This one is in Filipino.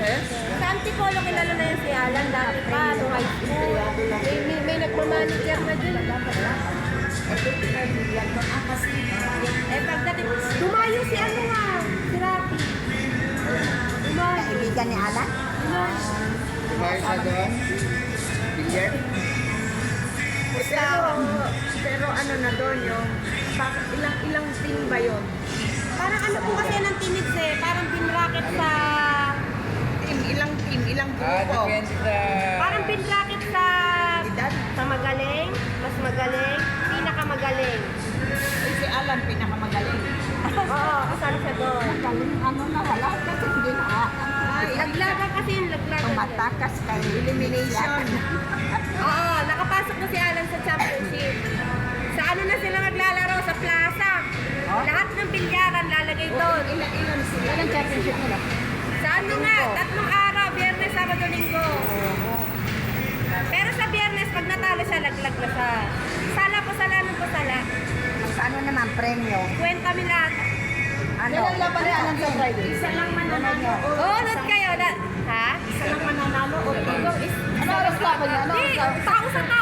Sa Antipolo, kilala na yun si Alan. Dati pa, no high school. May nagmamanager na dun. Pagdating, dumayo si ano nga, si Rafi. Dumayo. Kaibigan ni Alan? Kumain sa doon? Billiard? Pero ano na doon yung ilang team ba yun? Parang ano po kasi ng tinids eh. Parang pinracket sa... Ilang grupo? Depende sa... Parang pinracket sa... Edad? Sa magaling, mas magaling, pinakamagaling. Si Alan pinakamagaling. Oo, kasali siya doon. Galing ano na wala kasi hindi na Laglagan kasi yung laglagan. tumatakas kay Elimination. Oo, nakapasok na si Alan sa championship. Sa ano na sila maglalaro? Sa plaza. Lahat ng bilyaran lalagay doon. Ilan sila? Ilang championship nila? Sa ano nga? 3 araw, Biyernes, Sabado, Linggo. Pero sa Biyernes, pag natalo siya, laglag na siya. Sala po sala ng pasala. Ano naman, premyo? Kwenta mi lahat. Ano? Kailan laban ni Alan sa Friday? Isa lang mananalo. Oo, not kayo. Ha? Isa lang mananalo o Ikaw is... Ano oras laban niya? Ano Hindi, oras? tao sa tao.